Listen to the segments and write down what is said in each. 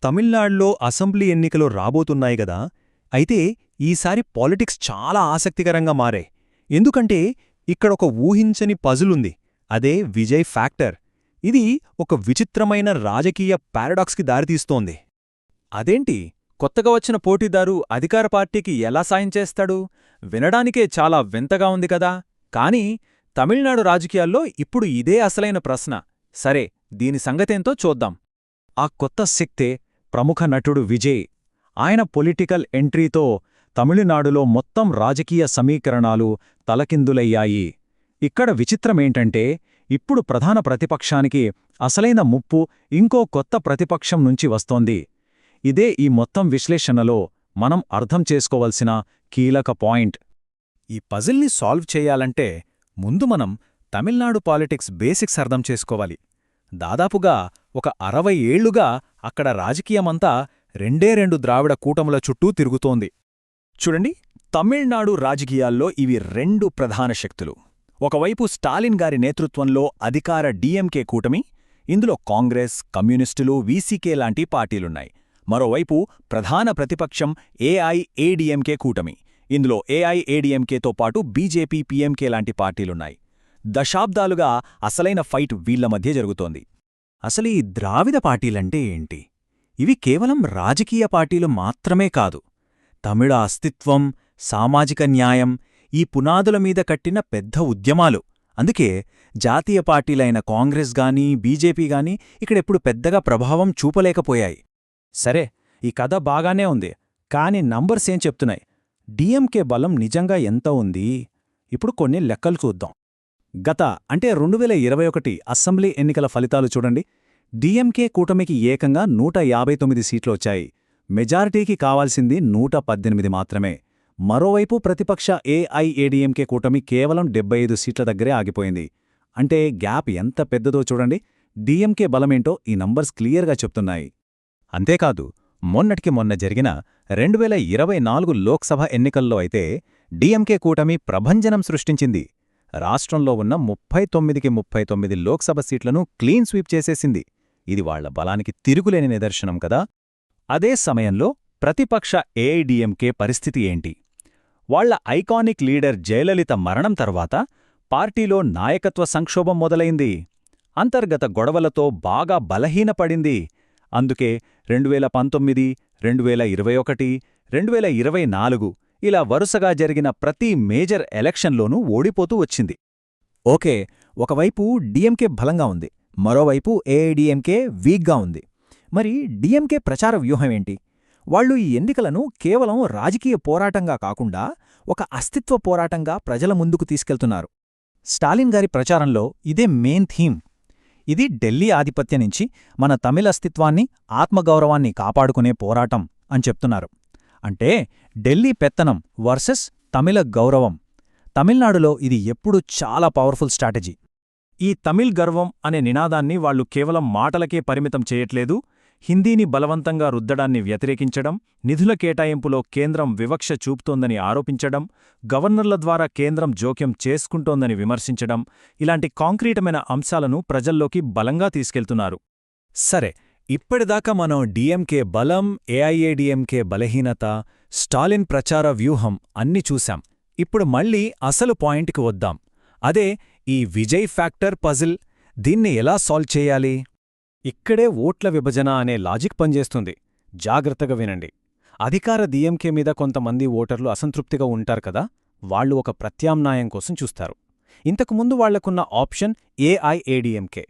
తమిళనాడులో అసెంబ్లీ ఎన్నికలు రాబోతున్నాయి గదా. అయితే ఈసారి పాలిటిక్స్ చాలా ఆసక్తికరంగా మారాయి. ఎందుకంటే ఇక్కడొక ఊహించని పజిలుంది. అదే విజయ్ ఫ్యాక్టర్. ఇది ఒక విచిత్రమైన రాజకీయ పారాడాక్స్కి దారితీస్తోంది. అదేంటి, కొత్తగా వచ్చిన పోటీదారు అధికార పార్టీకి ఎలా సాయం చేస్తాడు? వినడానికే చాలా వింతగా ఉంది కదా. కానీ తమిళనాడు రాజకీయాల్లో ఇప్పుడు ఇదే అసలైన ప్రశ్న. సరే, దీని సంగతేంతో చూద్దాం. ఆ కొత్త శక్తే ప్రముఖ నటుడు విజయ్. ఆయన పొలిటికల్ ఎంట్రీతో తమిళనాడులో మొత్తం రాజకీయ సమీకరణాలు తలకిందులయ్యాయి. ఇక్కడ విచిత్రమేంటంటే ఇప్పుడు ప్రధాన ప్రతిపక్షానికి అసలైన ముప్పు ఇంకో కొత్త ప్రతిపక్షం నుంచి వస్తోంది. ఇదే ఈ మొత్తం విశ్లేషణలో మనం అర్థం చేసుకోవలసిన కీలక పాయింట్. ఈ పజిల్ని సాల్వ్ చేయాలంటే ముందు మనం తమిళనాడు పాలిటిక్స్ బేసిక్స్ అర్థం చేసుకోవాలి. దాదాపుగా ఒక 60 ఏళ్లుగా అక్కడ రాజకీయమంతా రెండు ద్రావిడ కూటముల చుట్టూ తిరుగుతోంది. చూడండి, తమిళనాడు రాజకీయాల్లో ఇవి రెండు ప్రధాన శక్తులు. ఒకవైపు స్టాలిన్ గారి నేతృత్వంలో అధికార డిఎంకే కూటమి, ఇందులో కాంగ్రెస్, కమ్యూనిస్టులు, వీసీకే లాంటి పార్టీలున్నాయి. మరోవైపు ప్రధాన ప్రతిపక్షం ఏఐఏడీఎంకే కూటమి, ఇందులో ఏఐఏడీఎంకేతో పాటు బీజేపీ, పీఎంకే లాంటి పార్టీలున్నాయి. దశాబ్దాలుగా అసలైన ఫైట్ వీళ్ల మధ్య జరుగుతోంది. అసలు ఈ ద్రావిడ పార్టీలంటే ఏంటి? ఇవి కేవలం రాజకీయ పార్టీలు మాత్రమే కాదు. తమిళ అస్తిత్వం, సామాజిక న్యాయం, ఈ పునాదుల మీద కట్టిన పెద్ద ఉద్యమాలు. అందుకే జాతీయ పార్టీలైన కాంగ్రెస్ గానీ బీజేపీ గానీ ఇక్కడెప్పుడు పెద్దగా ప్రభావం చూపలేకపోయాయి. సరే, ఈ కథ బాగానే ఉంది, కాని నంబర్స్ ఏం చెప్తున్నాయి? డిఎంకే బలం నిజంగా ఎంత ఉంది? ఇప్పుడు కొన్ని లెక్కలు చూద్దాం. గత అంటే 2021 అసెంబ్లీ ఎన్నికల ఫలితాలు చూడండి. డిఎంకే కూటమికి ఏకంగా 159 సీట్లు వచ్చాయి. మెజారిటీకి కావాల్సింది 118 మాత్రమే. మరోవైపు ప్రతిపక్ష ఏఐఏడీఎంకే కూటమి కేవలం 75 సీట్ల దగ్గరే ఆగిపోయింది. అంటే గ్యాప్ ఎంత పెద్దదో చూడండి. డిఎంకే బలమేంటో ఈ నంబర్స్ క్లియర్గా చెప్తున్నాయి. అంతేకాదు, మొన్నటికి మొన్న జరిగిన 2024 లోక్సభ ఎన్నికల్లో అయితే డిఎంకే కూటమి ప్రభంజనం సృష్టించింది. రాష్ట్రంలో ఉన్న 39కి 39 లోక్సభ సీట్లను క్లీన్ స్వీప్ చేసేసింది. ఇది వాళ్ల బలానికి తిరుగులేని నిదర్శనం కదా. అదే సమయంలో ప్రతిపక్ష ఏఐడీఎంకే పరిస్థితి ఏంటి? వాళ్ల ఐకానిక్ లీడర్ జయలలిత మరణం తర్వాత పార్టీలో నాయకత్వ సంక్షోభం మొదలైంది. అంతర్గత గొడవలతో బాగా బలహీనపడింది. అందుకే 2019, 2021, 2024 ఇలా వరుసగా జరిగిన ప్రతి మేజర్ ఎలక్షన్లోనూ ఓడిపోతూ వచ్చింది. ఓకే, ఒకవైపు డిఎంకే బలంగా ఉంది, మరోవైపు ఏఐడీఎంకే వీక్గా ఉంది. మరి డిఎంకే ప్రచార వ్యూహమేంటి? వాళ్లు ఈ ఎన్నికలను కేవలం రాజకీయ పోరాటంగా కాకుండా ఒక అస్తిత్వ పోరాటంగా ప్రజల ముందుకు తీసుకెళ్తున్నారు. స్టాలిన్ గారి ప్రచారంలో ఇదే మెయిన్ థీమ్. ఇది ఢిల్లీ ఆధిపత్యం నుంచి మన తమిళ అస్తిత్వాన్ని, ఆత్మగౌరవాన్ని కాపాడుకునే పోరాటం అని చెప్తున్నారు. అంటే ఢిల్లీ పెత్తనం వర్సెస్ తమిళ గౌరవం. తమిళనాడులో ఇది ఎప్పుడూ చాలా పవర్ఫుల్ స్ట్రాటజీ. ఈ తమిళ్ గర్వం అనే నినాదాన్ని వాళ్లు కేవలం మాటలకే పరిమితం చేయట్లేదు. హిందీని బలవంతంగా రుద్దడాన్ని వ్యతిరేకించడం, నిధుల కేటాయింపులో కేంద్రం వివక్ష చూపుతోందని ఆరోపించడం, గవర్నర్ల ద్వారా కేంద్రం జోక్యం చేసుకుంటోందని విమర్శించడం, ఇలాంటి కాంక్రీటమైన అంశాలను ప్రజల్లోకి బలంగా తీసుకెళ్తున్నారు. సరే, ఇప్పటిదాకా మనం డిఎంకే బలం, ఏఐఏడీఎంకే బలహీనత, స్టాలిన్ ప్రచార వ్యూహం అన్ని చూశాం. ఇప్పుడు మళ్ళీ అసలు పాయింట్కి వద్దాం. అదే ఈ విజయ్ ఫ్యాక్టర్ పజిల్. దీన్ని ఎలా సాల్వ్ చేయాలి? ఇక్కడే ఓట్ల విభజన అనే లాజిక్ పనిచేస్తుంది. జాగ్రత్తగా వినండి. అధికార డిఎంకే మీద కొంతమంది ఓటర్లు అసంతృప్తిగా ఉంటారు కదా. వాళ్లు ఒక ప్రత్యామ్నాయం కోసం చూస్తారు. ఇంతకుముందు వాళ్లకున్న ఆప్షన్ ఏఐఏడీఎంకే.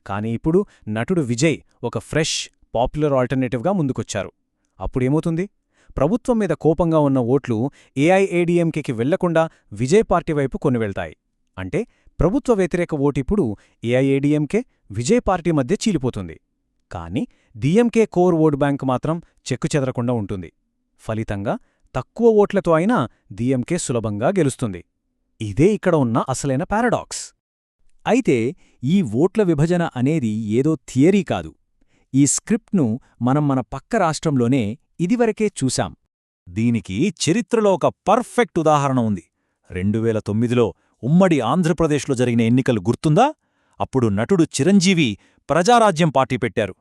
కానీ ఇప్పుడు నటుడు విజయ్ ఒక ఫ్రెష్, పాపులర్ ఆల్టర్నేటివ్గా ముందుకొచ్చారు. అప్పుడేమవుతుంది? ప్రభుత్వం మీద కోపంగా ఉన్న ఓట్లు ఏఐఏడీఎంకేకి వెళ్లకుండా విజయ్ పార్టీ వైపు కొన్ని వెళ్తాయి. అంటే ప్రభుత్వ వ్యతిరేక ఓటిప్పుడు ఏఐఏడీఎంకే, విజయ్ పార్టీ మధ్య చీలిపోతుంది. కానీ డిఎంకే కోర్ ఓట్ బ్యాంక్ మాత్రం చెక్కుచెదరకుండా ఉంటుంది. ఫలితంగా తక్కువ ఓట్లతో అయినా డిఎంకే సులభంగా గెలుస్తుంది. ఇదే ఇక్కడ ఉన్న అసలైన పారాడాక్స్. అయితే ఈ ఓట్ల విభజన అనేది ఏదో థియరీ కాదు. ఈ స్క్రిప్ట్ను మనం మన పక్క రాష్ట్రంలోనే ఇదివరకే చూశాం. దీనికి చరిత్రలో ఒక పర్ఫెక్ట్ ఉదాహరణ ఉంది. 2009లో ఉమ్మడి ఆంధ్రప్రదేశ్లో జరిగిన ఎన్నికలు గుర్తుందా? అప్పుడు నటుడు చిరంజీవి ప్రజారాజ్యం పార్టీ పెట్టారు.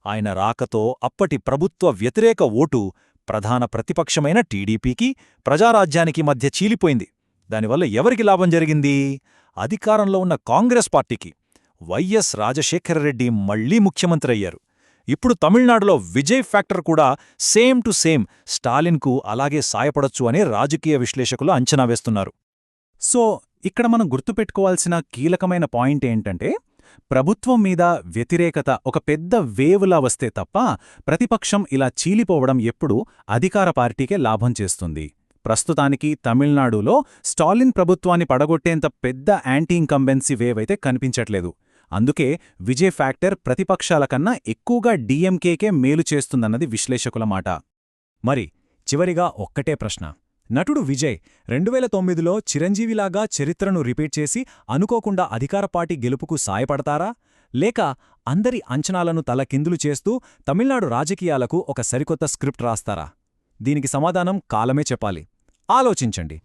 ఆయన రాకతో అప్పటి ప్రభుత్వ వ్యతిరేక ఓటు ప్రధాన ప్రతిపక్షమైన టీడీపీకి ప్రజారాజ్యానికి మధ్య చీలిపోయింది. దానివల్ల ఎవరికి లాభం జరిగింది? అధికారంలో ఉన్న కాంగ్రెస్ పార్టీకి. వైఎస్ రాజశేఖరరెడ్డి మళ్లీ ముఖ్యమంత్రి అయ్యారు. ఇప్పుడు తమిళనాడులో విజయ్ ఫ్యాక్టర్ కూడా సేమ్ టు సేమ్ స్టాలిన్కు అలాగే సాయపడొచ్చు అని రాజకీయ విశ్లేషకులు అంచనా వేస్తున్నారు. సో ఇక్కడ మనం గుర్తుపెట్టుకోవాల్సిన కీలకమైన పాయింట్ ఏంటంటే, ప్రభుత్వం మీద వ్యతిరేకత ఒక పెద్ద వేవ్లా వస్తే తప్ప ప్రతిపక్షం ఇలా చీలిపోవడం ఎప్పుడూ అధికార పార్టీకే లాభం చేస్తుంది. ప్రస్తుతానికి తమిళనాడులో స్టాలిన్ ప్రభుత్వాన్ని పడగొట్టేంత పెద్ద యాంటీ ఇంకంబెన్సీ వేవ్ అయితే కనిపించట్లేదు. అందుకే విజయ్ ఫ్యాక్టర్ ప్రతిపక్షాల కన్నా ఎక్కువగా డీఎంకేకే మేలు చేస్తుందన్నది విశ్లేషకుల మాట. మరి చివరిగా ఒక్కటే ప్రశ్న. నటుడు విజయ్ 2009లో చిరంజీవిలాగా చరిత్రను రిపీట్ చేసి అనుకోకుండా అధికార పార్టీ గెలుపుకు సాయపడతారా? లేక అందరి అంచనాలను తలకిందులు చేస్తూ తమిళనాడు రాజకీయాలకు ఒక సరికొత్త స్క్రిప్ట్ రాస్తారా? దీనికి సమాధానం కాలమే చెప్పాలి. ఆలోచించండి.